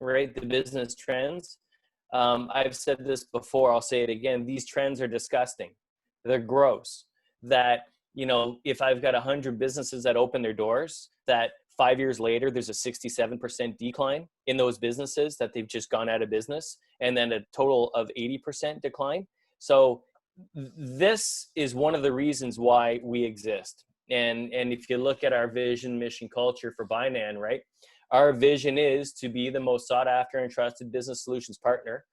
right? The business trends. I've said this before, I'll say it again. These trends are disgusting. They're gross. That, you know, if I've got 100 businesses that open their doors, that 5 years later, there's a 67% decline in those businesses that they've just gone out of business, and then a total of 80% decline. So this is one of the reasons why we exist. And if you look at our vision, mission, culture for ByNan, right? Our vision is to be the most sought after and trusted business solutions partner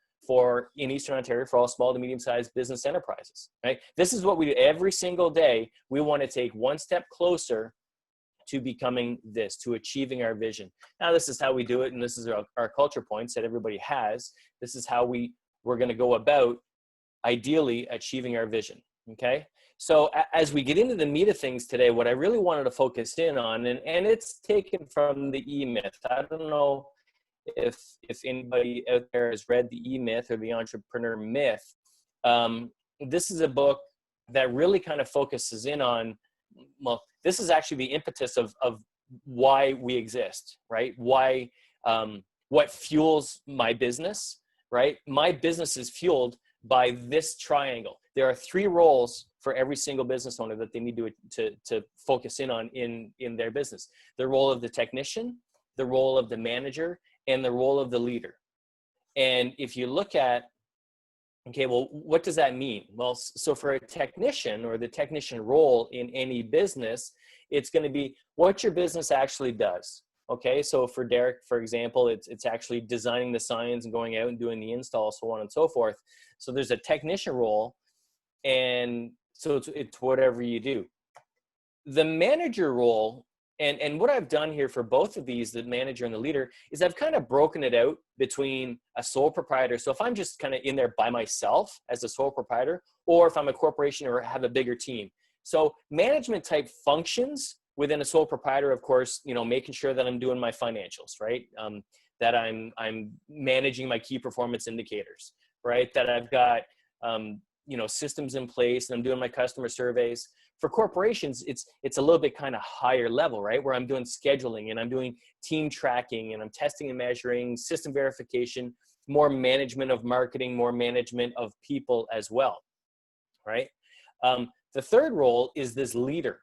in Eastern Ontario for all small to medium-sized business enterprises, right? This is what we do every single day. We want to take one step closer to becoming this, to achieving our vision. Now, this is how we do it, and this is our culture points that everybody has. This is how we're going to go about ideally achieving our vision, okay? So as we get into the meat of things today, what I really wanted to focus in on, and it's taken from the E-Myth. I don't know if anybody out there has read the E-Myth or the Entrepreneur Myth. This is a book that really kind of focuses in on, well, this is actually the impetus of why we exist, right? Why, what fuels my business, right? My business is fueled by this triangle. There are 3 roles for every single business owner that they need to focus in on in their business. The role of the technician, the role of the manager, and the role of the leader. And if you look at, okay, well, what does that mean? Well, so for a technician or the technician role in any business, it's going to be what your business actually does. Okay, so for Derek, for example, it's actually designing the signs and going out and doing the install, so on and so forth. So there's a technician role, and so it's whatever you do. The manager role, and what I've done here for both of these, the manager and the leader, is I've kind of broken it out between a sole proprietor. So if I'm just kind of in there by myself as a sole proprietor, or if I'm a corporation or have a bigger team. So management type functions within a sole proprietor, of course, you know, making sure that I'm doing my financials, right? That I'm managing my key performance indicators, right? That I've got, you know, systems in place, and I'm doing my customer surveys. For corporations, it's a little bit kind of higher level, right? Where I'm doing scheduling, and I'm doing team tracking, and I'm testing and measuring, system verification, more management of marketing, more management of people as well, right? The third role is this leader.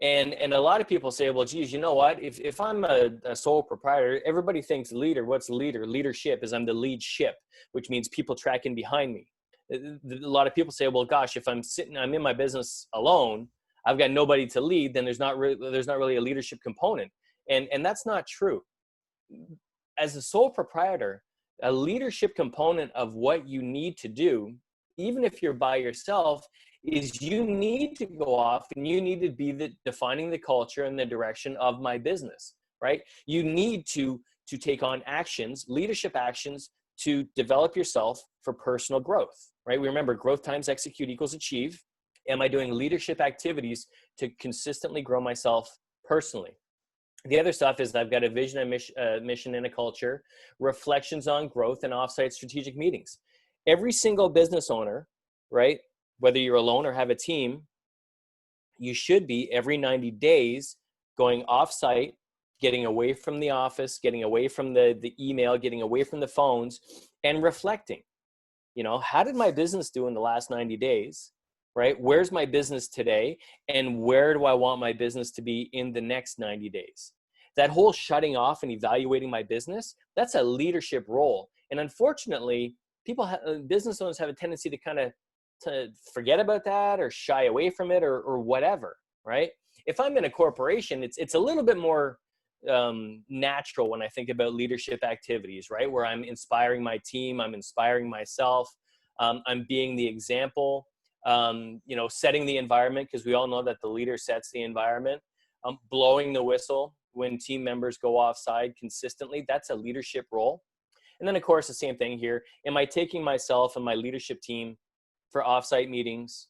And a lot of people say, well, geez, you know what? If I'm a sole proprietor, everybody thinks leader. What's leader? Leadership is I'm the lead ship, which means people tracking behind me. A lot of people say, well, gosh, if I'm in my business alone, I've got nobody to lead, then there's not really a leadership component. And that's not true. As a sole proprietor, a leadership component of what you need to do, even if you're by yourself, is you need to go off and you need to be defining the culture and the direction of my business, right? You need to take on actions, leadership actions, to develop yourself for personal growth, right? We remember growth times execute equals achieve. Am I doing leadership activities to consistently grow myself personally? The other stuff is I've got a vision, a mission, and a culture, reflections on growth, and offsite strategic meetings. Every single business owner, right, whether you're alone or have a team, you should be every 90 days going offsite, getting away from the office, getting away from the email, getting away from the phones, and reflecting. You know, how did my business do in the last 90 days, right? Where's my business today? And where do I want my business to be in the next 90 days? That whole shutting off and evaluating my business, that's a leadership role. And unfortunately, business owners have a tendency to forget about that or shy away from it or whatever, right? If I'm in a corporation, it's a little bit more natural when I think about leadership activities, right? Where I'm inspiring my team, I'm inspiring myself, I'm being the example, you know, setting the environment, because we all know that the leader sets the environment, blowing the whistle when team members go offside consistently, that's a leadership role. And then of course, the same thing here. Am I taking myself and my leadership team for offsite meetings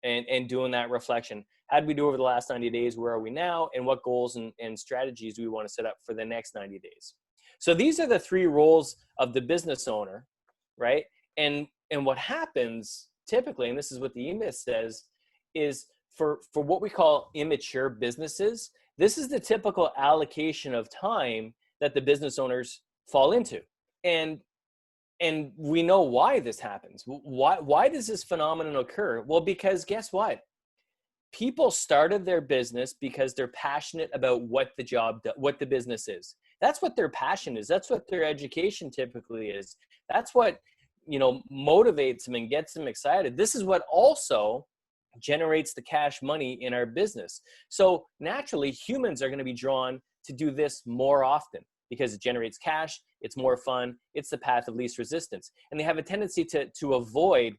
and doing that reflection? How did we do over the last 90 days? Where are we now? And what goals and strategies do we want to set up for the next 90 days? So these are the 3 roles of the business owner, right? And what happens typically, and this is what the E-Myth says, is for what we call immature businesses, this is the typical allocation of time that the business owners fall into. And we know why this happens. Why does this phenomenon occur? Well, because guess what? People started their business because they're passionate about what the business is. That's what their passion is. That's what their education typically is. That's what, motivates them and gets them excited. This is what also generates the cash money in our business. So naturally, humans are going to be drawn to do this more often because it generates cash. It's more fun. It's the path of least resistance. And they have a tendency to avoid,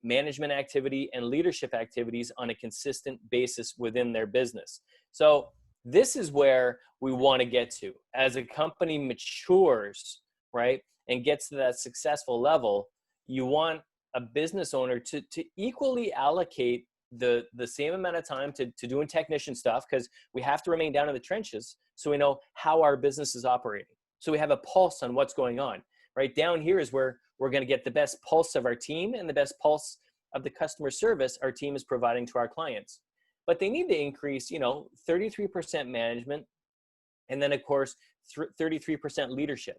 management activity and leadership activities on a consistent basis within their business. So this is where we want to get to. As a company matures, right, and gets to that successful level, you want a business owner to equally allocate the same amount of time to doing technician stuff, because we have to remain down in the trenches so we know how our business is operating. So we have a pulse on what's going on. Right down here is where we're going to get the best pulse of our team and the best pulse of the customer service our team is providing to our clients. But they need to increase, 33% management, and then of course, 33% leadership.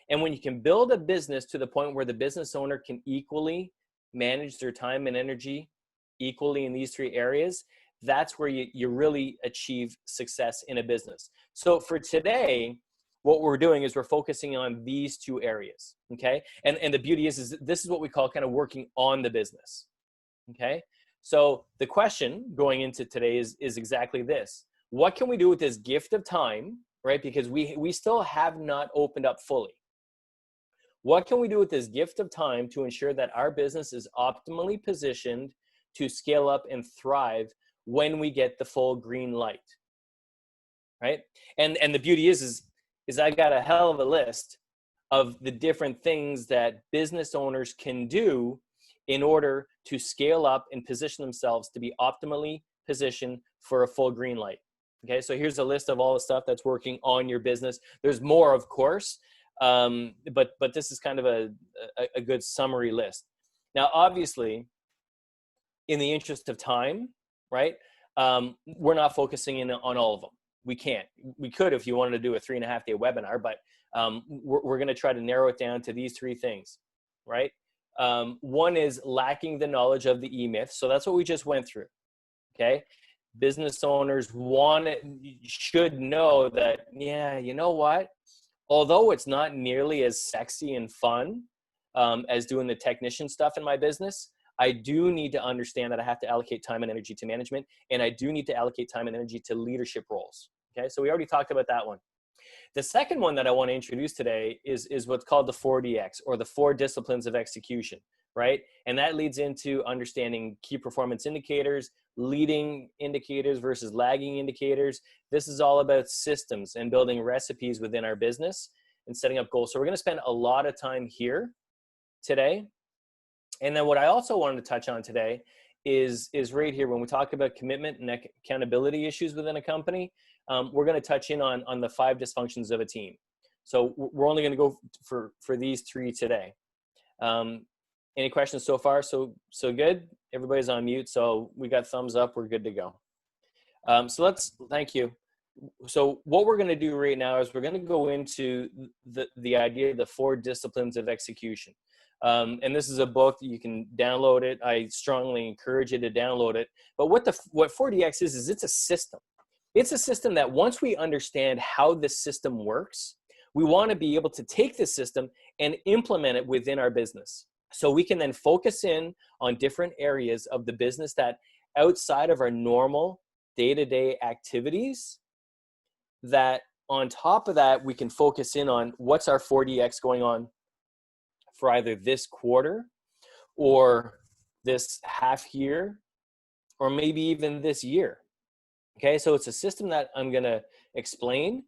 And when you can build a business to the point where the business owner can equally manage their time and energy equally in these three areas, that's where you really achieve success in a business. So for today, what we're doing is we're focusing on these two areas, okay? And the beauty is this is what we call kind of working on the business, okay? So the question going into today is exactly this. What can we do with this gift of time, right? Because we still have not opened up fully. What can we do with this gift of time to ensure that our business is optimally positioned to scale up and thrive when we get the full green light, right? And the beauty is I got a hell of a list of the different things that business owners can do in order to scale up and position themselves to be optimally positioned for a full green light. Okay, so here's a list of all the stuff that's working on your business. There's more, of course, but this is kind of a good summary list. Now, obviously, in the interest of time, right, we're not focusing in on all of them. We can't. We could if you wanted to do a 3.5-day webinar, but we're going to try to narrow it down to these three things, right? One is lacking the knowledge of the E-myth. So that's what we just went through, okay? Business owners should know that, yeah, you know what? Although it's not nearly as sexy and fun as doing the technician stuff in my business, I do need to understand that I have to allocate time and energy to management, and I do need to allocate time and energy to leadership roles. Okay, so we already talked about that one. The second one that I want to introduce today is what's called the 4DX, or the 4 disciplines of execution, right? And that leads into understanding key performance indicators, leading indicators versus lagging indicators. This is all about systems and building recipes within our business and setting up goals. So we're going to spend a lot of time here today. And then what I also wanted to touch on today is right here, when we talk about commitment and accountability issues within a company, we're going to touch in on the 5 dysfunctions of a team. So we're only going to go for these 3 today. Any questions so far? So good? Everybody's on mute, so we got thumbs up. We're good to go. Thank you. So what we're going to do right now is we're going to go into the idea of the 4 disciplines of execution. And this is a book. You can download it. I strongly encourage you to download it. But what 4DX is it's a system. It's a system that once we understand how this system works, we want to be able to take this system and implement it within our business. So we can then focus in on different areas of the business that outside of our normal day-to-day activities, that on top of that, we can focus in on what's our 4DX going on for either this quarter or this half year, or maybe even this year. Okay, so it's a system that I'm going to explain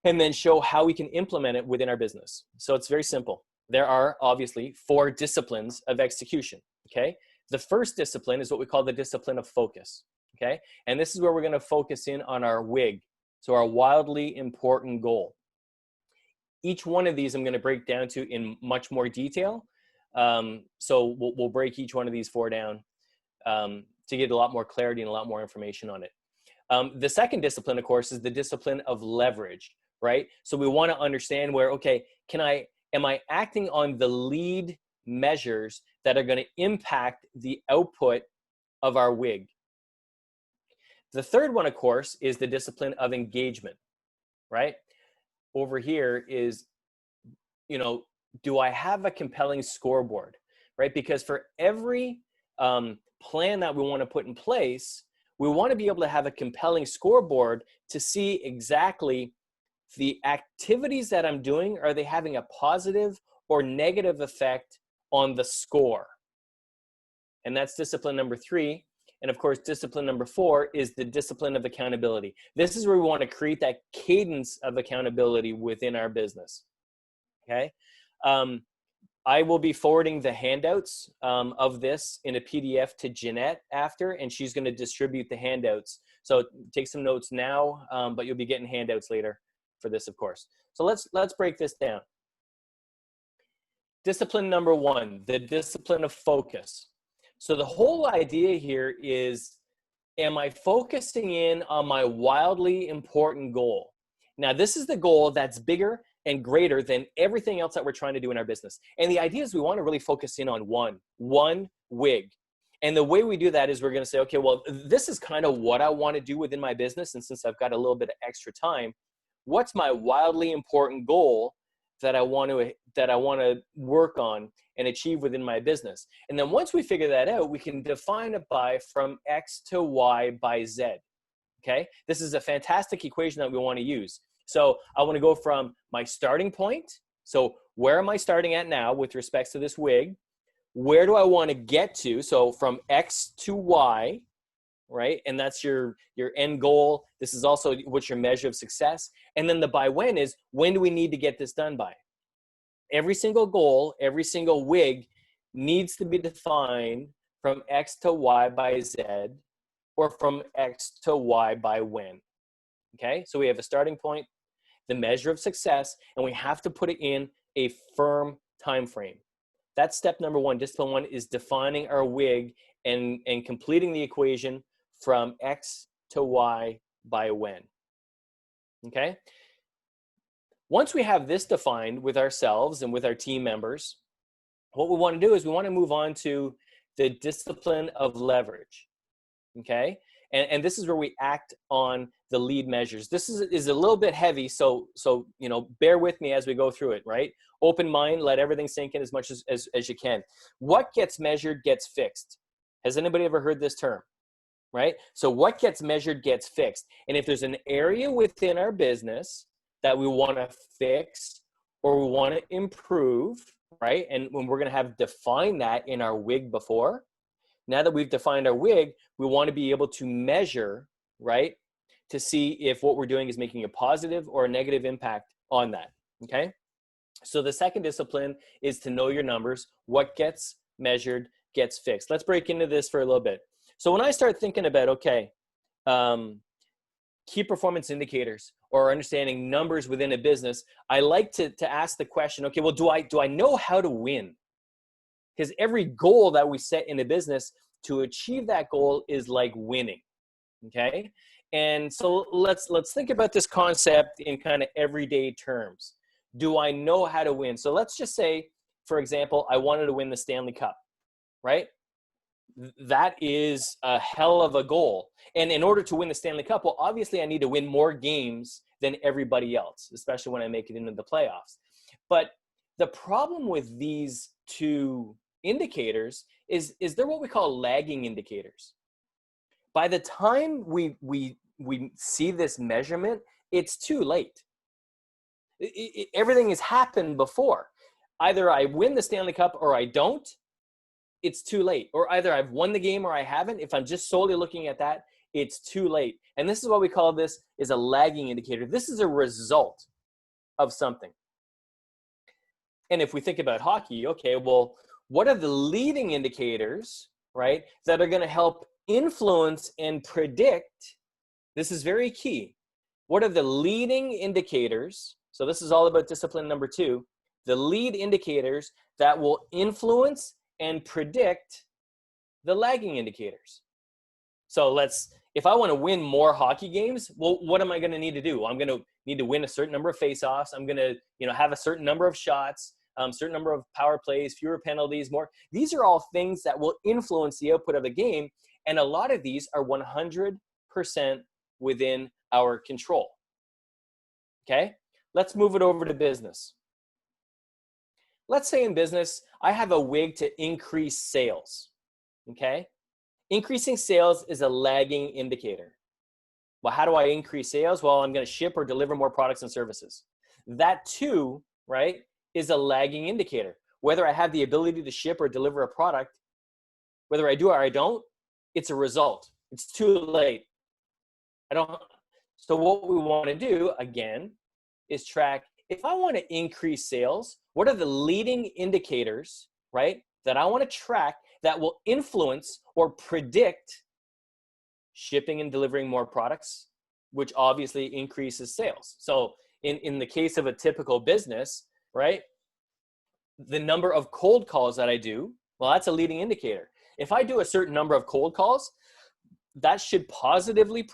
and then show how we can implement it within our business. So it's very simple. There are obviously 4 disciplines of execution. Okay, the first discipline is what we call the discipline of focus. Okay, and this is where we're going to focus in on our WIG, so our wildly important goal. Each one of these I'm going to break down to in much more detail. So we'll break each one of these 4 down to get a lot more clarity and a lot more information on it. The second discipline, of course, is the discipline of leverage, right? So we want to understand where, okay, am I acting on the lead measures that are going to impact the output of our WIG? The third one, of course, is the discipline of engagement, right? Over here is, do I have a compelling scoreboard, right? Because for every plan that we want to put in place, we want to be able to have a compelling scoreboard to see exactly the activities that I'm doing, are they having a positive or negative effect on the score? And that's discipline number 3. And of course, discipline number 4 is the discipline of accountability. This is where we want to create that cadence of accountability within our business. Okay. I will be forwarding the handouts of this in a PDF to Jeanette after, and she's going to distribute the handouts. So take some notes now, but you'll be getting handouts later for this, of course. So let's break this down. Discipline number 1, the discipline of focus. So the whole idea here is, am I focusing in on my wildly important goal? Now, this is the goal that's bigger and greater than everything else that we're trying to do in our business. And the idea is we want to really focus in on one WIG. And the way we do that is we're going to say, okay, well, this is kind of what I want to do within my business. And since I've got a little bit of extra time, what's my wildly important goal that I want to work on and achieve within my business? And then once we figure that out, we can define it from X to Y by Z. Okay, this is a fantastic equation that we want to use. So I want to go from my starting point. So where am I starting at now with respect to this WIG? Where do I want to get to? So from X to Y, right? And that's your end goal. This is also what's your measure of success. And then the by when is, when do we need to get this done by? Every single goal, every single WIG needs to be defined from X to Y by Z, or from X to Y by when. Okay, so we have a starting point, the measure of success, and we have to put it in a firm time frame. That's step number 1. Discipline 1 is defining our WIG and completing the equation from X to Y by when. Okay, once we have this defined with ourselves and with our team members, what we want to do is we want to move on to the discipline of leverage. Okay, and this is where we act on the lead measures. This is a little bit heavy, so bear with me as we go through it, right? Open mind, let everything sink in as much as you can. What gets measured gets fixed. Has anybody ever heard this term? Right? So what gets measured gets fixed. And if there's an area within our business that we want to fix or we want to improve, right? And when we're going to have defined that in our WIG before, now that we've defined our WIG, we want to be able to measure, right, to see if what we're doing is making a positive or a negative impact on that, okay? So the second discipline is to know your numbers. What gets measured gets fixed. Let's break into this for a little bit. So when I start thinking about, okay, key performance indicators or understanding numbers within a business, I like to ask the question, okay, well, do I know how to win? Because every goal that we set in a business, to achieve that goal is like winning, okay? And so let's think about this concept in kind of everyday terms. Do I know how to win? So let's just say, for example, I wanted to win the Stanley Cup, right? That is a hell of a goal. And in order to win the Stanley Cup, well, obviously I need to win more games than everybody else, especially when I make it into the playoffs. But the problem with these two indicators is they're what we call lagging indicators. By the time we see this measurement, it's too late. Everything has happened before. Either I win the Stanley Cup or I don't. It's too late. Or either I've won the game or I haven't. If I'm just solely looking at that, it's too late. And this is what we call this is a lagging indicator. This is a result of something. And if we think about hockey, okay, well, what are the leading indicators, right, that are going to help influence and predict? This is very key. What are the leading indicators? So this is all about discipline number 2. The lead indicators that will influence and predict the lagging indicators. So if I want to win more hockey games, well, what am I going to need to do? I'm going to need to win a certain number of face-offs. I'm going to, have a certain number of shots, certain number of power plays, fewer penalties, more. These are all things that will influence the output of a game. And a lot of these are 100% within our control. Okay, let's move it over to business. Let's say in business, I have a wig to increase sales. Okay, increasing sales is a lagging indicator. Well, how do I increase sales? Well, I'm going to ship or deliver more products and services. That too, right, is a lagging indicator. Whether I have the ability to ship or deliver a product, whether I do or I don't, it's a result. It's too late. So what we want to do, again, is track, if I want to increase sales, what are the leading indicators, right, that I want to track that will influence or predict shipping and delivering more products, which obviously increases sales. So in the case of a typical business, right, the number of cold calls that I do, well, that's a leading indicator. If I do a certain number of cold calls, that should positively,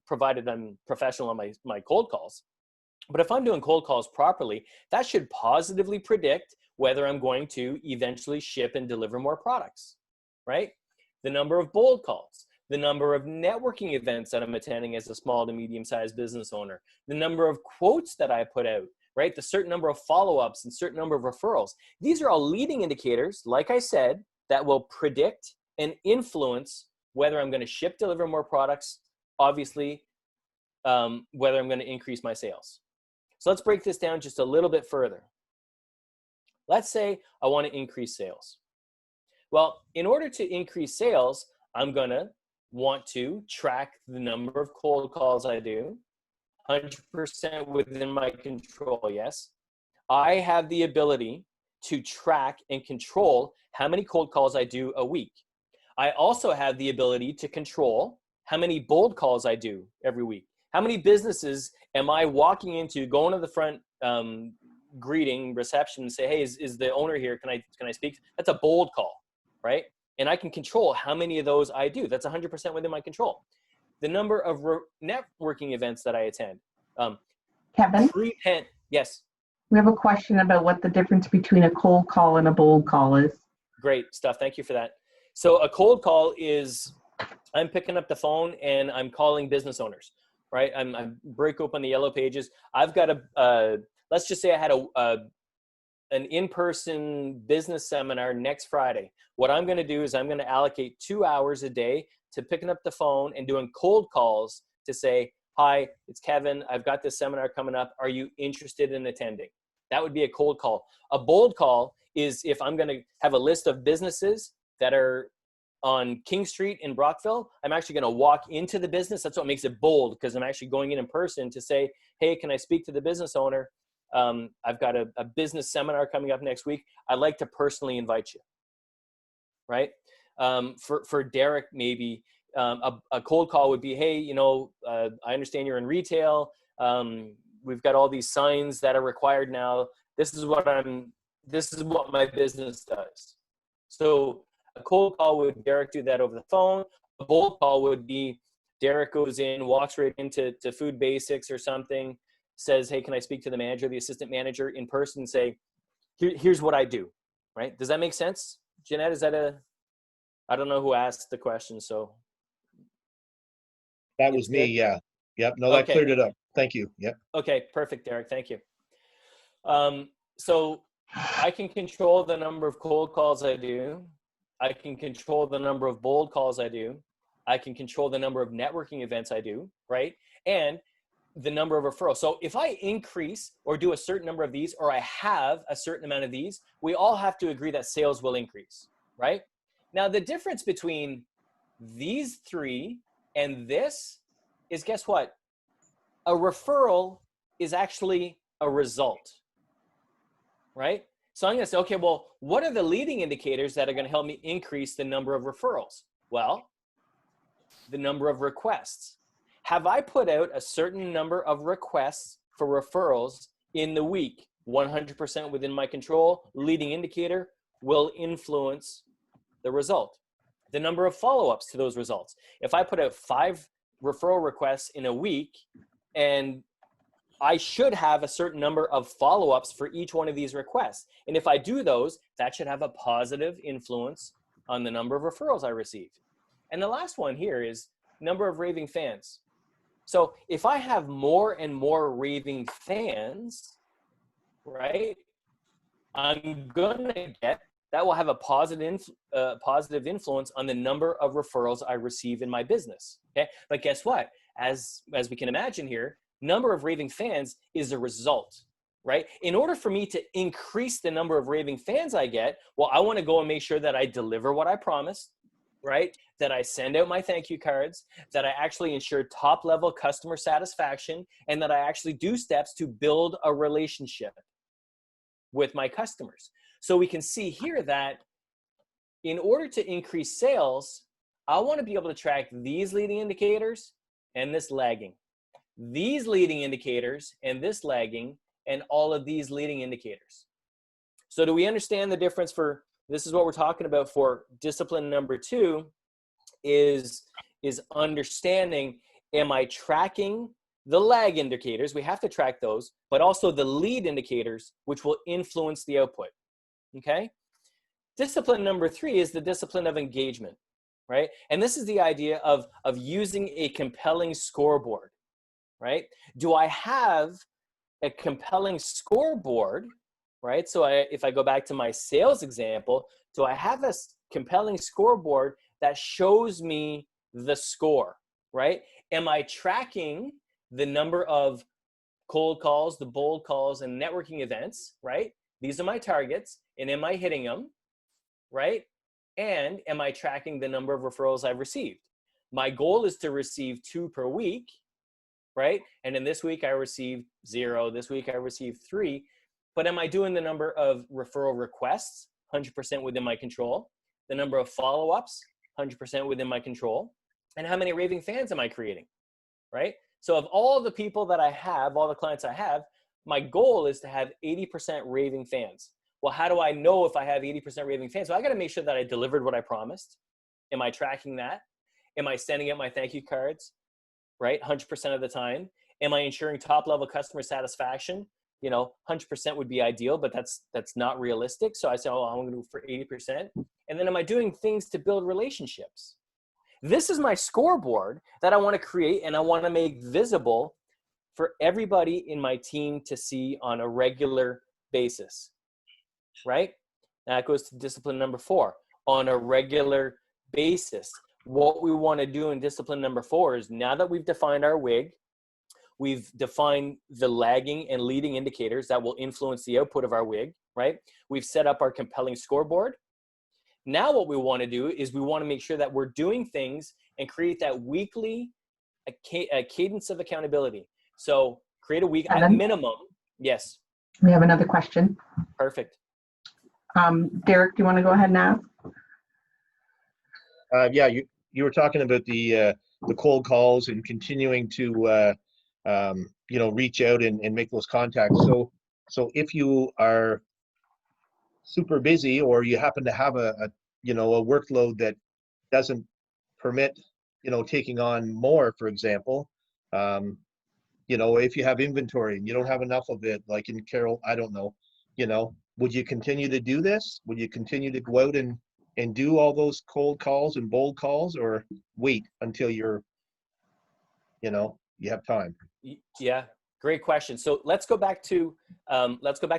provided I'm professional on my cold calls, but if I'm doing cold calls properly, that should positively predict whether I'm going to eventually ship and deliver more products, right? The number of bold calls, the number of networking events that I'm attending as a small to medium-sized business owner, the number of quotes that I put out, right? The certain number of follow-ups and certain number of referrals. These are all leading indicators, like I said, that will predict and influence whether I'm going to ship, deliver more products, obviously, whether I'm going to increase my sales. So let's break this down just a little bit further. Let's say I want to increase sales. Well, in order to increase sales, I'm going to want to track the number of cold calls I do, 100% within my control, yes. I have the ability to track and control how many cold calls I do a week. I also have the ability to control how many bold calls I do every week. How many businesses am I walking into, going to the front greeting reception and say, hey, is the owner here? Can I speak? That's a bold call, right? And I can control how many of those I do. That's 100% within my control. The number of networking events that I attend. Kevin? Yes. We have a question about what the difference between a cold call and a bold call is. Great stuff. Thank you for that. So a cold call is I'm picking up the phone and I'm calling business owners, right? I break open the yellow pages. I've got let's just say I had an in-person business seminar next Friday. What I'm going to do is I'm going to allocate 2 hours a day to picking up the phone and doing cold calls to say, hi, it's Kevin. I've got this seminar coming up. Are you interested in attending? That would be a cold call. A bold call is if I'm going to have a list of businesses that are on King Street in Brockville, I'm actually going to walk into the business. That's what makes it bold, because I'm actually going in person to say, hey, can I speak to the business owner? I've got a business seminar coming up next week. I'd like to personally invite you, right? For Derek, maybe a cold call would be, hey, I understand you're in retail. We've got all these signs that are required now. This is what my business does. So a cold call would Derek do that over the phone. A bold call would be Derek goes in, walks right into Food Basics or something, says, hey, can I speak to the manager, the assistant manager in person, and say, here's what I do, right? Does that make sense? Jeanette, is that I don't know who asked the question, so. That was me, yeah. Yep, no, that cleared it up. Thank you, yep. Okay, perfect, Derek, thank you. So I can control the number of cold calls I do. I can control the number of bold calls I do. I can control the number of networking events I do, right? And the number of referrals. So if I increase or do a certain number of these, or I have a certain amount of these, we all have to agree that sales will increase, right? Now, the difference between these three and this is, guess what? A referral is actually a result, right? So I'm going to say, okay, well, what are the leading indicators that are going to help me increase the number of referrals? Well, the number of requests. Have I put out a certain number of requests for referrals in the week? 100% within my control. Leading indicator will influence the result. The number of follow-ups to those results. If I put out 5 referral requests in a week and I should have a certain number of follow-ups for each one of these requests. And if I do those, that should have a positive influence on the number of referrals I receive. And the last one here is number of raving fans. So if I have more and more raving fans, right, I'm gonna get, that will have a positive influence on the number of referrals I receive in my business, okay? But guess what? As we can imagine here, number of raving fans is a result, right? In order for me to increase the number of raving fans I get, well, I wanna go and make sure that I deliver what I promised, right? That I send out my thank you cards, that I actually ensure top level customer satisfaction, and that I actually do steps to build a relationship with my customers. So we can see here that in order to increase sales, I want to be able to track these leading indicators and this lagging, these leading indicators and this lagging, and all of these leading indicators. So do we understand the difference for, this is what we're talking about for discipline number 2 is understanding, am I tracking the lag indicators? We have to track those, but also the lead indicators, which will influence the output, okay? Discipline number 3 is the discipline of engagement, right? And this is the idea of using a compelling scoreboard, right? Do I have a compelling scoreboard, right? So if I go back to my sales example, do I have a compelling scoreboard that shows me the score, right? Am I tracking the number of cold calls, the bold calls, and networking events, right? These are my targets, and am I hitting them, right? And am I tracking the number of referrals I've received? My goal is to receive 2 per week, right? And in this week I received 0, this week I received 3, but am I doing the number of referral requests, 100% within my control, the number of follow-ups, 100% within my control, and how many raving fans am I creating, right? So of all the people that I have, all the clients I have, my goal is to have 80% raving fans. Well, how do I know if I have 80% raving fans? Well, I got to make sure that I delivered what I promised. Am I tracking that? Am I sending out my thank you cards, right? 100% of the time. Am I ensuring top level customer satisfaction? You know, 100% would be ideal, but that's not realistic. So I say, oh, I'm going to do for 80%. And then am I doing things to build relationships? This is my scoreboard that I want to create and I want to make visible for everybody in my team to see on a regular basis, right? That goes to discipline number 4, on a regular basis. What we want to do in discipline number 4 is, now that we've defined our WIG, we've defined the lagging and leading indicators that will influence the output of our WIG, right? We've set up our compelling scoreboard. Now what we want to do is we want to make sure that we're doing things and create that weekly a cadence of accountability. So create a week at minimum. Yes. We have another question. Perfect. Derek, do you want to go ahead and ask? Yeah, you were talking about the cold calls and continuing to you know, reach out and make those contacts. So if you are super busy, or you happen to have a you know, a workload that doesn't permit, you know, taking on more, for example, you know, if you have inventory and you don't have enough of it, like in Carol, I don't know, you know, would you continue to do this? Would you continue to go out and do all those cold calls and bold calls, or wait until you're, you know, you have time? Yeah, great question. So let's go back to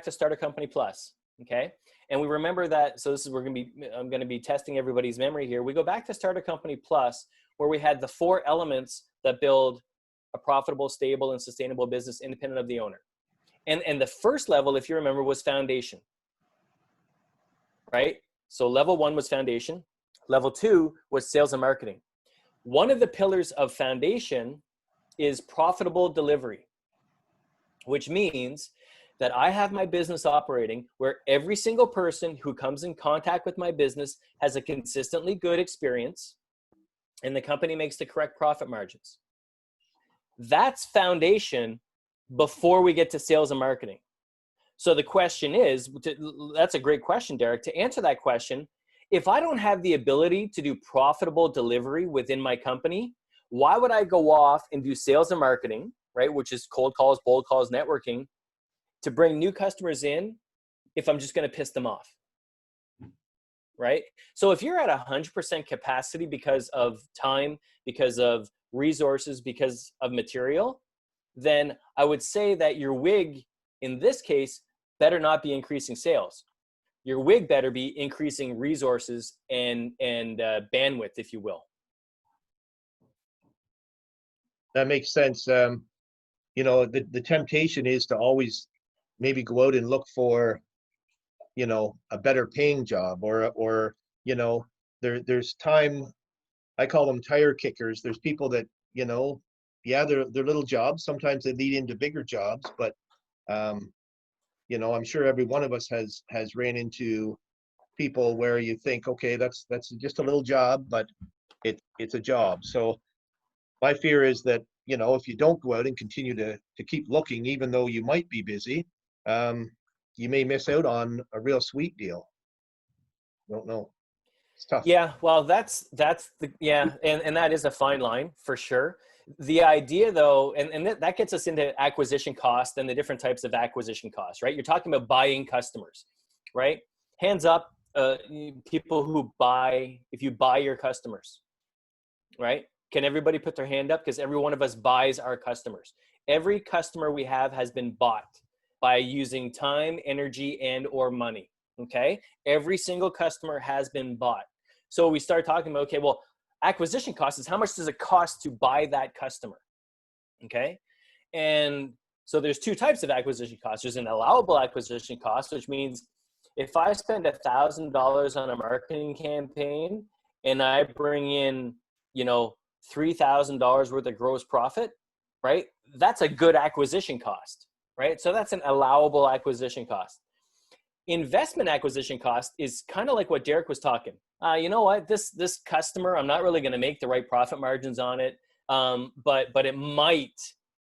Starter Company Plus, okay? And we remember that, so this is, I'm gonna be testing everybody's memory here. We go back to Starter Company Plus, where we had the 4 elements that build a profitable, stable, and sustainable business independent of the owner. And the first level, if you remember, was foundation, right? So level 1 was foundation. Level 2 was sales and marketing. One of the pillars of foundation is profitable delivery, which means that I have my business operating where every single person who comes in contact with my business has a consistently good experience and the company makes the correct profit margins. That's foundation before we get to sales and marketing. So the question is, that's a great question, Derek. To answer that question, if I don't have the ability to do profitable delivery within my company, why would I go off and do sales and marketing, right? Which is cold calls, bold calls, networking, to bring new customers in if I'm just going to piss them off, right? So if you're at 100% capacity because of time, because of resources, because of material, then I would say that your wig in this case better not be increasing sales. Your wig better be increasing resources and bandwidth, if you will. That makes sense. You know, the temptation is to always maybe go out and look for, you know, a better paying job, or you know, there's time. I call them tire kickers. There's people that, you know, yeah, they're little jobs. Sometimes they lead into bigger jobs, but you know, I'm sure every one of us has ran into people where you think, okay, that's just a little job, but it's a job. So my fear is that, you know, if you don't go out and continue to keep looking, even though you might be busy, you may miss out on a real sweet deal. Don't know. It's tough. Yeah, well, that's the, yeah, and that is a fine line for sure. The idea though, and that gets us into acquisition cost and the different types of acquisition costs, right? You're talking about buying customers, right? Hands up, people who buy, if you buy your customers, right? Can everybody put their hand up? Because every one of us buys our customers. Every customer we have has been bought by using time, energy, and or money, okay? Every single customer has been bought. So we start talking about, okay, well, acquisition cost is how much does it cost to buy that customer, okay? And so there's two types of acquisition costs. There's an allowable acquisition cost, which means if I spend $1,000 on a marketing campaign and I bring in, you know, $3,000 worth of gross profit, right? That's a good acquisition cost, right? So that's an allowable acquisition cost. Investment acquisition cost is kind of like what Derek was talking. You know what, this customer, I'm not really going to make the right profit margins on it, but it might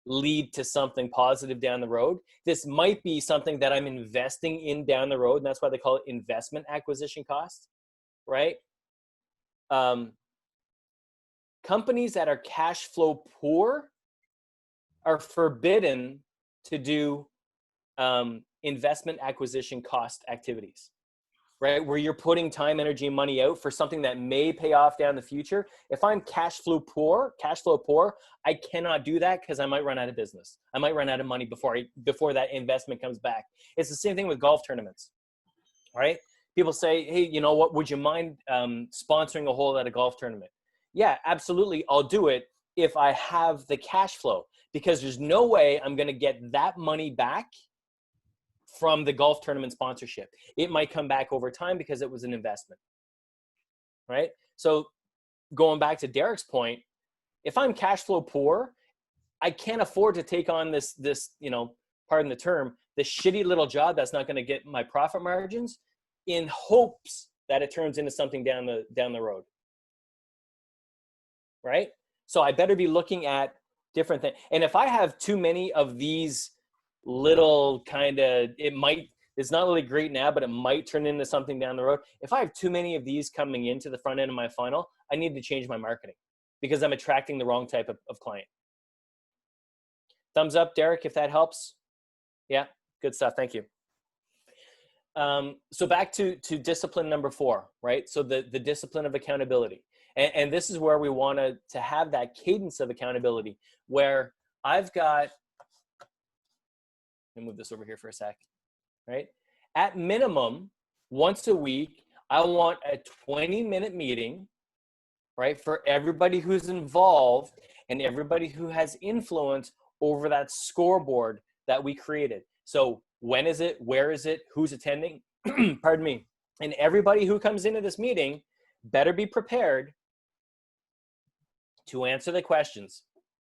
lead to something positive down the road. This might be something that I'm investing in down the road, and that's why they call it investment acquisition cost, right? Companies that are cash flow poor are forbidden to do investment acquisition cost activities, right? Where you're putting time, energy, and money out for something that may pay off down the future. If I'm cash flow poor, I cannot do that because I might run out of business. I might run out of money before that investment comes back. It's the same thing with golf tournaments, right? People say, hey, you know what, would you mind sponsoring a hole at a golf tournament? Yeah, absolutely. I'll do it if I have the cash flow, because there's no way I'm going to get that money back from the golf tournament sponsorship. It might come back over time because it was an investment, right? So going back to Derek's point, if I'm cash flow poor, I can't afford to take on this, you know, pardon the term, this shitty little job that's not going to get my profit margins in hopes that it turns into something down the road, right? So I better be looking at different things. And if I have too many of these little kind of, it's not really great now, but it might turn into something down the road. If I have too many of these coming into the front end of my funnel, I need to change my marketing because I'm attracting the wrong type of client. Thumbs up, Derek, if that helps. Yeah, good stuff. Thank you. So back to discipline number 4, right? So the discipline of accountability. And this is where we want to have that cadence of accountability where I've got, let me move this over here for a sec, right? At minimum, once a week, I want a 20-minute meeting, right? For everybody who's involved and everybody who has influence over that scoreboard that we created. So when is it? Where is it? Who's attending? Pardon me. And everybody who comes into this meeting better be prepared to answer the questions.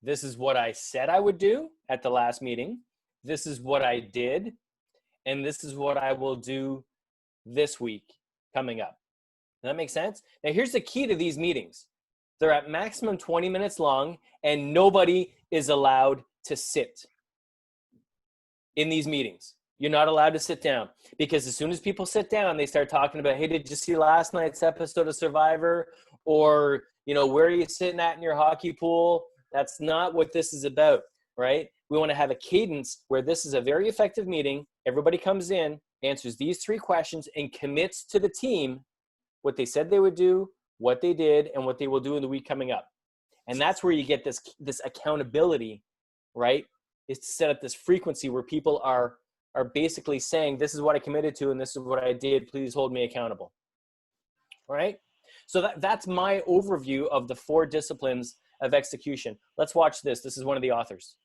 This is what I said I would do at the last meeting. This is what I did. And this is what I will do this week coming up. Does that make sense? Now, here's the key to these meetings. They're at maximum 20 minutes long, and nobody is allowed to sit in these meetings. You're not allowed to sit down, because as soon as people sit down, they start talking about, hey, did you see last night's episode of Survivor? Or, you know, where are you sitting at in your hockey pool? That's not what this is about, right? We want to have a cadence where this is a very effective meeting. Everybody comes in, answers these 3 questions, and commits to the team what they said they would do, what they did, and what they will do in the week coming up. And that's where you get this accountability, right? Is to set up this frequency where people are basically saying, this is what I committed to and this is what I did. Please hold me accountable. All right? So that's my overview of the 4 disciplines of execution. Let's watch this. This is one of the authors.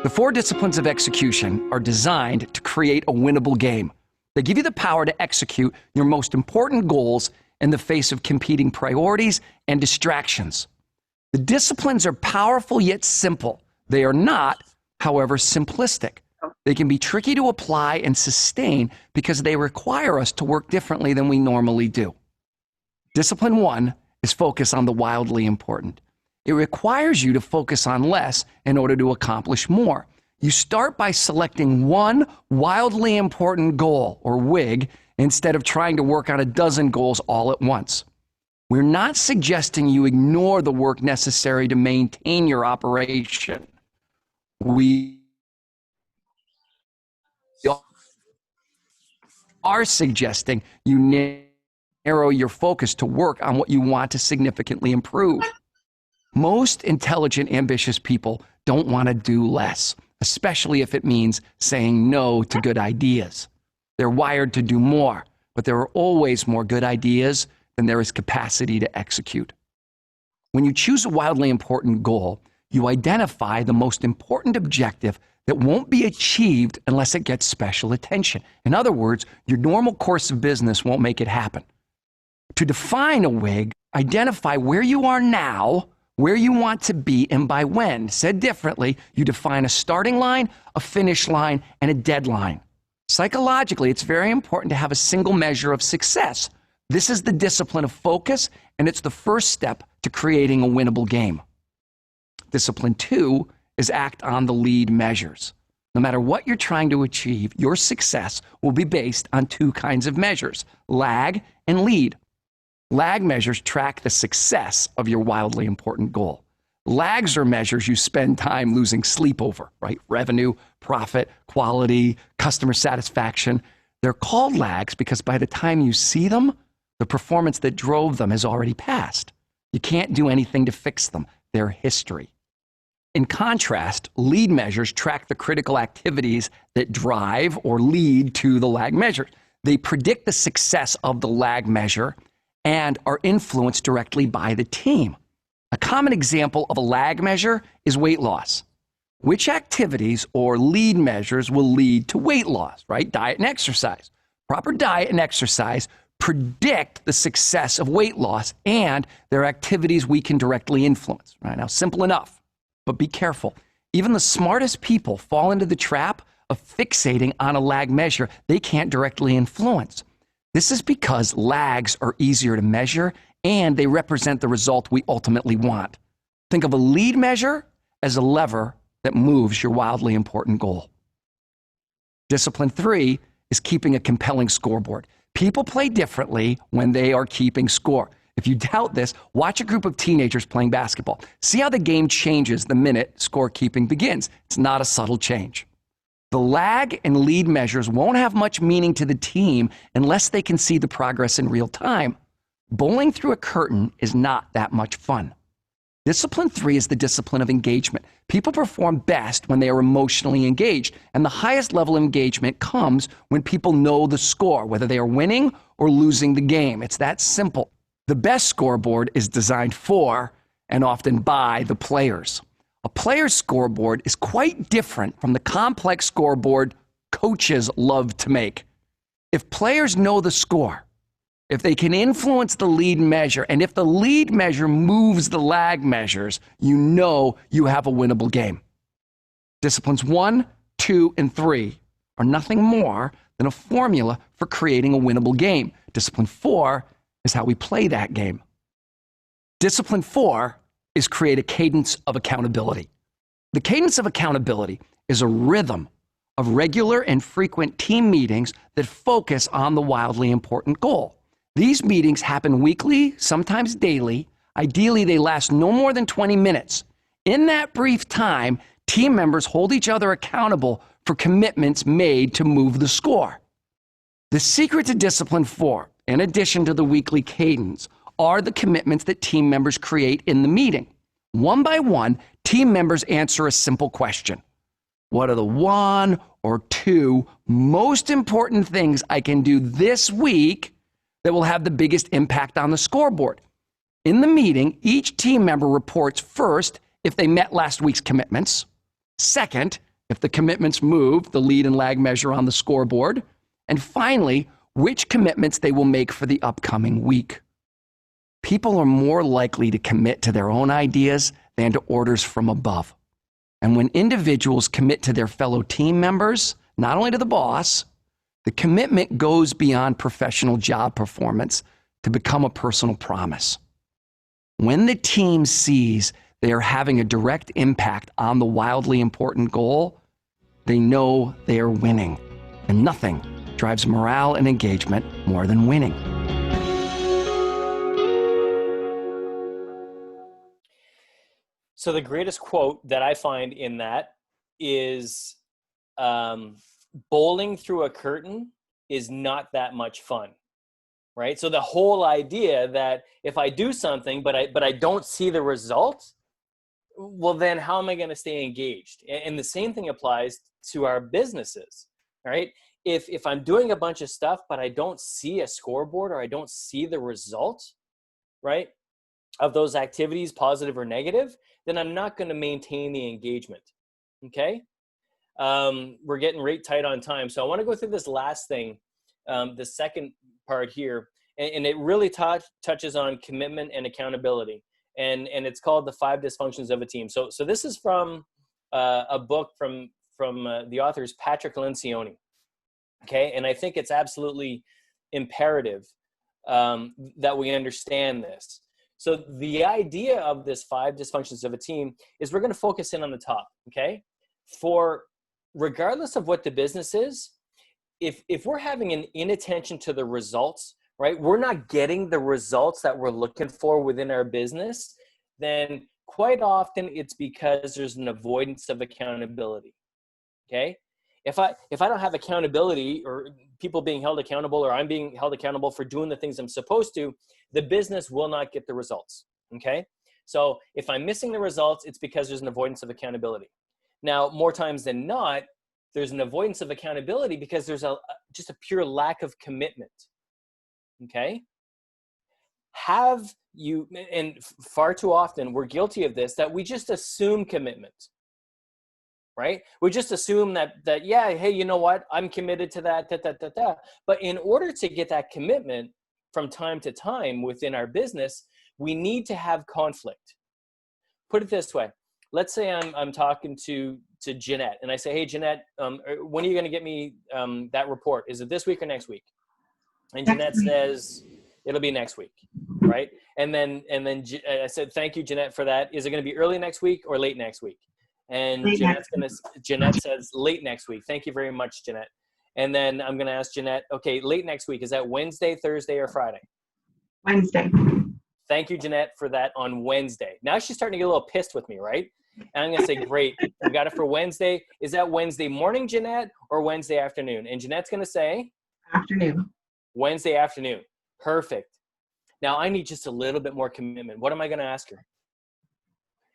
The 4 disciplines of execution are designed to create a winnable game. They give you the power to execute your most important goals in the face of competing priorities and distractions. The disciplines are powerful yet simple. They are not, however, simplistic. They can be tricky to apply and sustain because they require us to work differently than we normally do. Discipline 1 is focus on the wildly important. It requires you to focus on less in order to accomplish more. You start by selecting one wildly important goal, or WIG, instead of trying to work on a dozen goals all at once. We're not suggesting you ignore the work necessary to maintain your operation. We are suggesting you narrow your focus to work on what you want to significantly improve. Most intelligent, ambitious people don't want to do less, especially if it means saying no to good ideas. They're wired to do more, but there are always more good ideas than there is capacity to execute. When you choose a wildly important goal, you identify the most important objective that won't be achieved unless it gets special attention. In other words, your normal course of business won't make it happen. To define a WIG, identify where you are now, where you want to be, and by when. Said differently, you define a starting line, a finish line, and a deadline. Psychologically, it's very important to have a single measure of success. This is the discipline of focus, and it's the first step to creating a winnable game. Discipline 2 is act on the lead measures. No matter what you're trying to achieve, your success will be based on 2 kinds of measures, lag and lead. Lag measures track the success of your wildly important goal. Lags are measures you spend time losing sleep over, right? Revenue, profit, quality, customer satisfaction. They're called lags because by the time you see them, the performance that drove them has already passed. You can't do anything to fix them. They're history. In contrast, lead measures track the critical activities that drive or lead to the lag measure. They predict the success of the lag measure and are influenced directly by the team. A common example of a lag measure is weight loss. Which activities or lead measures will lead to weight loss, right? Diet and exercise. Proper diet and exercise predict the success of weight loss, and they're activities we can directly influence. Right? Now, simple enough, but be careful. Even the smartest people fall into the trap of fixating on a lag measure they can't directly influence. This is because lags are easier to measure and they represent the result we ultimately want. Think of a lead measure as a lever that moves your wildly important goal. Discipline 3 is keeping a compelling scoreboard. People play differently when they are keeping score. If you doubt this, watch a group of teenagers playing basketball. See how the game changes the minute scorekeeping begins. It's not a subtle change. The lag and lead measures won't have much meaning to the team unless they can see the progress in real time. Bowling through a curtain is not that much fun. Discipline 3 is the discipline of engagement. People perform best when they are emotionally engaged, and the highest level of engagement comes when people know the score, whether they are winning or losing the game. It's that simple. The best scoreboard is designed for, and often by, the players. A player's scoreboard is quite different from the complex scoreboard coaches love to make. If players know the score, if they can influence the lead measure, and if the lead measure moves the lag measures, you know you have a winnable game. Disciplines 1, 2, and 3 are nothing more than a formula for creating a winnable game. Discipline 4 is how we play that game. Discipline 4 is create a cadence of accountability. The cadence of accountability is a rhythm of regular and frequent team meetings that focus on the wildly important goal. These meetings happen weekly, sometimes daily. Ideally, they last no more than 20 minutes. In that brief time, team members hold each other accountable for commitments made to move the score. The secret to Discipline 4, in addition to the weekly cadence, are the commitments that team members create in the meeting. One by one, team members answer a simple question. What are the 1 or 2 most important things I can do this week that will have the biggest impact on the scoreboard? In the meeting, each team member reports first if they met last week's commitments, second, if the commitments moved the lead and lag measure on the scoreboard, and finally, which commitments they will make for the upcoming week. People are more likely to commit to their own ideas than to orders from above. And when individuals commit to their fellow team members, not only to the boss, the commitment goes beyond professional job performance to become a personal promise. When the team sees they are having a direct impact on the wildly important goal, they know they are winning. And nothing drives morale and engagement more than winning. So the greatest quote that I find in that is, bowling through a curtain is not that much fun, right? So the whole idea that if I do something, but I don't see the result, well, then how am I going to stay engaged? And the same thing applies to our businesses, right? If I'm doing a bunch of stuff, but I don't see a scoreboard or I don't see the result, right, of those activities, positive or negative, then I'm not going to maintain the engagement. Okay. We're getting right tight on time. So I want to go through this last thing, the second part here, and it really touches on commitment and accountability. And it's called the 5 Dysfunctions of a Team. So this is from a book from the author's Patrick Lencial. Okay. And I think it's absolutely imperative that we understand this. So the idea of this 5 Dysfunctions of a Team is we're going to focus in on the top. Okay. For regardless of what the business is, if we're having an inattention to the results, right, we're not getting the results that we're looking for within our business, then quite often it's because there's an avoidance of accountability. Okay. If I don't have accountability or people being held accountable or I'm being held accountable for doing the things I'm supposed to, the business will not get the results. Okay. So if I'm missing the results, it's because there's an avoidance of accountability. Now, more times than not, there's an avoidance of accountability because there's just a pure lack of commitment. Okay. Have you, and far too often we're guilty of this, that we just assume commitment. Right? We just assume that yeah, hey, you know what? I'm committed to that. But in order to get that commitment from time to time within our business, we need to have conflict. Put it this way. Let's say I'm talking to Jeanette and I say, hey, Jeanette, when are you going to get me that report? Is it this week or next week? And Jeanette says, it'll be next week. Right? And then I said, thank you, Jeanette, for that. Is it going to be early next week or late next week? And Jeanette says late next week. Thank you very much, Jeanette. And then I'm going to ask Jeanette, okay, late next week. Is that Wednesday, Thursday, or Friday? Wednesday. Thank you, Jeanette, for that on Wednesday. Now she's starting to get a little pissed with me, right? And I'm going to say, great, we got it for Wednesday. Is that Wednesday morning, Jeanette, or Wednesday afternoon? And Jeanette's going to say? Afternoon. Wednesday afternoon. Perfect. Now I need just a little bit more commitment. What am I going to ask her?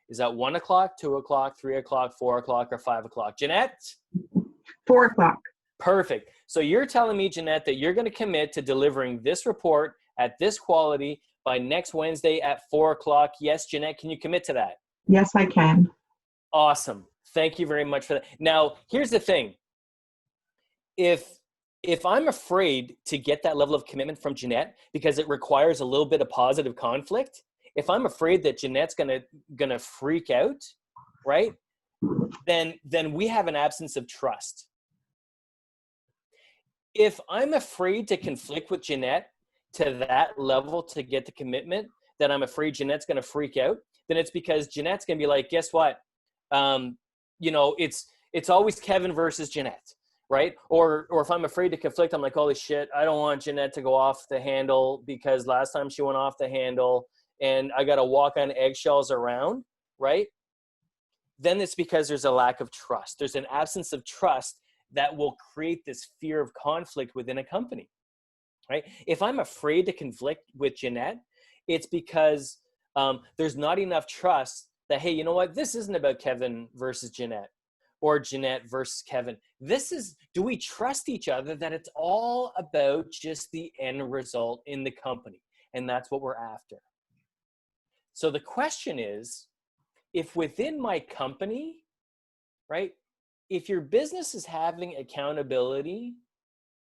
Is that 1 o'clock, 2 o'clock, 3 o'clock, 4 o'clock, or 5 o'clock? Jeanette? 4 o'clock. Perfect. So you're telling me, Jeanette, that you're going to commit to delivering this report at this quality by next Wednesday at 4 o'clock. Yes, Jeanette, can you commit to that? Yes, I can. Awesome. Thank you very much for that. Now, here's the thing. If I'm afraid to get that level of commitment from Jeanette because it requires a little bit of positive conflict, if I'm afraid that Jeanette's gonna freak out, right? Then we have an absence of trust. If I'm afraid to conflict with Jeanette to that level to get the commitment, that I'm afraid Jeanette's gonna freak out, then it's because Jeanette's gonna be like, guess what? It's always Kevin versus Jeanette, right? Or if I'm afraid to conflict, I'm like, holy shit, I don't want Jeanette to go off the handle because last time she went off the handle and I got to walk on eggshells around, right? Then it's because there's a lack of trust. There's an absence of trust that will create this fear of conflict within a company, right? If I'm afraid to conflict with Jeanette, it's because there's not enough trust that, hey, you know what? This isn't about Kevin versus Jeanette or Jeanette versus Kevin. This is, do we trust each other that it's all about just the end result in the company? And that's what we're after. So the question is, if within my company, right, if your business is having accountability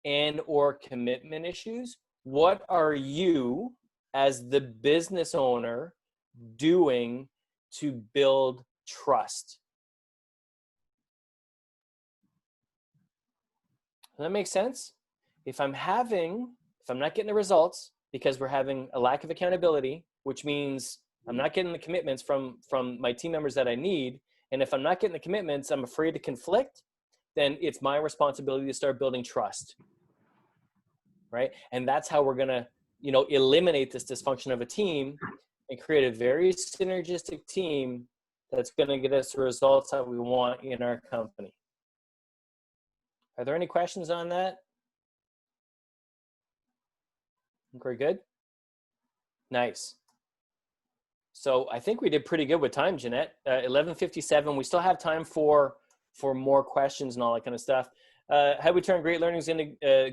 and or commitment issues, what are you as the business owner doing to build trust? Does that make sense? If I'm not getting the results because we're having a lack of accountability, which means I'm not getting the commitments from my team members that I need, and if I'm not getting the commitments, I'm afraid to conflict, then it's my responsibility to start building trust, right? And that's how we're gonna, eliminate this dysfunction of a team and create a very synergistic team that's gonna get us the results that we want in our company. Are there any questions on that? Very good. Nice. So I think we did pretty good with time, Jeanette. 11:57. We still have time for more questions and all that kind of stuff. How we turn great learnings into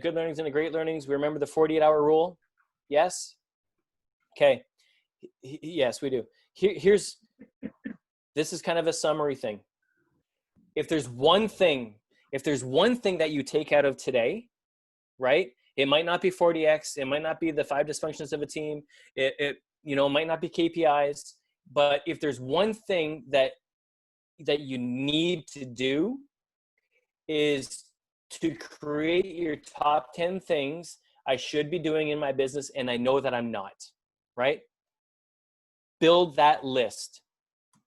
good learnings into great learnings? We remember the 48-hour rule? Yes. Okay. Yes, we do. This is kind of a summary thing. If there's one thing that you take out of today, right? It might not be 40X. It might not be the 5 dysfunctions of a team. It might not be KPIs. But if there's one thing that you need to do is to create your top 10 things I should be doing in my business and I know that I'm not, right? Build that list,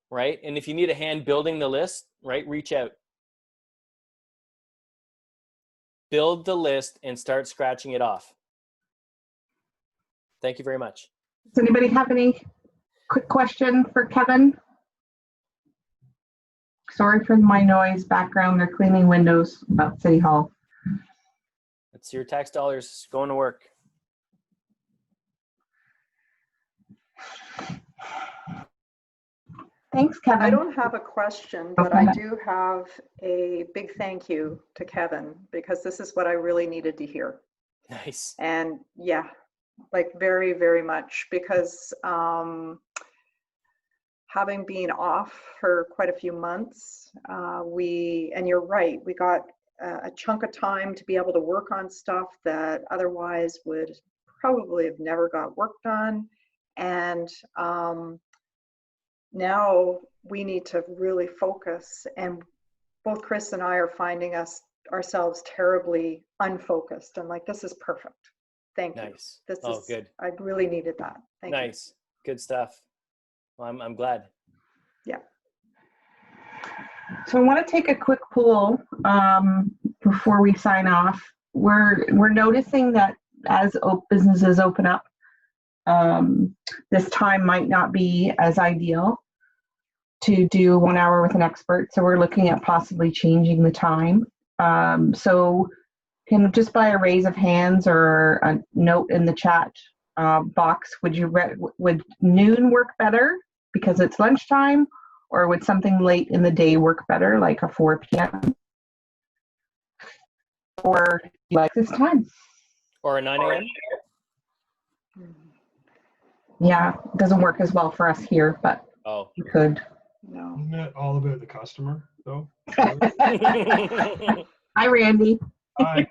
right? And if you need a hand building the list, right, reach out. Build the list and start scratching it off. Thank you very much. Does anybody have any quick question for Kevin? Sorry for my noise background. They're cleaning windows about City Hall. It's your tax dollars going to work. Thanks, Kevin. I don't have a question, but I do have a big thank you to Kevin because this is what I really needed to hear. Nice. And yeah, like very, very much because having been off for quite a few months, and you're right, we got a chunk of time to be able to work on stuff that otherwise would probably have never got work done. And now we need to really focus, and both Chris and I are finding ourselves terribly unfocused. And like, this is perfect. Thank you. Nice. This is good. I really needed that. Thank you. Nice. Good stuff. Well, I'm glad. Yeah. So I want to take a quick poll before we sign off. We're noticing that as businesses open up, this time might not be as ideal to do 1 hour with an expert. So we're looking at possibly changing the time. So can just by a raise of hands or a note in the chat box, would noon work better because it's lunchtime, or would something late in the day work better, like a 4 p.m.? Or like this time? Or a 9 a.m.? Yeah, it doesn't work as well for us here, but you could. No. Isn't it all about the customer, though? Hi, Randy. Hi.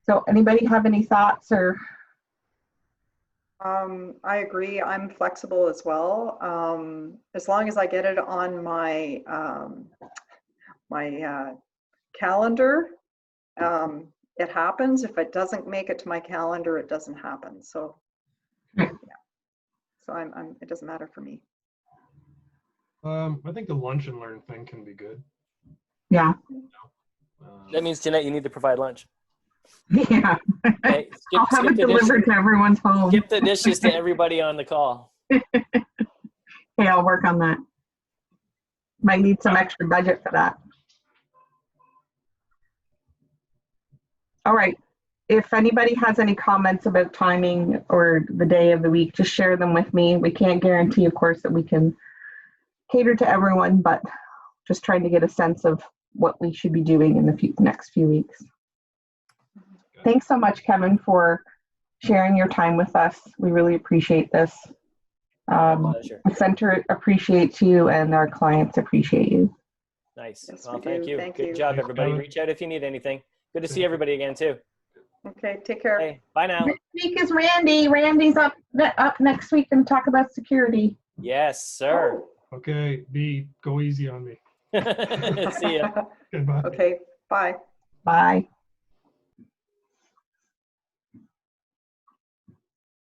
So anybody have any thoughts or? I agree. I'm flexible as well. As long as I get it on my calendar, it happens. If it doesn't make it to my calendar, it doesn't happen. So yeah. So it doesn't matter for me. I think the lunch and learn thing can be good. Yeah. That means, Jeanette, you need to provide lunch. Yeah. Okay, I'll have it delivered to everyone's home. Skip the dishes to everybody on the call. Okay, I'll work on that. Might need some extra budget for that. All right. If anybody has any comments about timing or the day of the week, just share them with me. We can't guarantee, of course, that we can cater to everyone, but just trying to get a sense of what we should be doing in the next few weeks. Thanks so much, Kevin, for sharing your time with us. We really appreciate this. Pleasure. The center appreciates you and our clients appreciate you. Nice. Yes, Well, we thank do. you. Thank Good you. job, Thanks, everybody. Kevin. Reach out if you need anything. Good to see everybody again, too. Okay, take care. Hey, bye now. Next week is Randy. Randy's up next week and talk about security. Yes, sir. Okay, B, go easy on me. See ya. Goodbye. Okay, bye. Bye.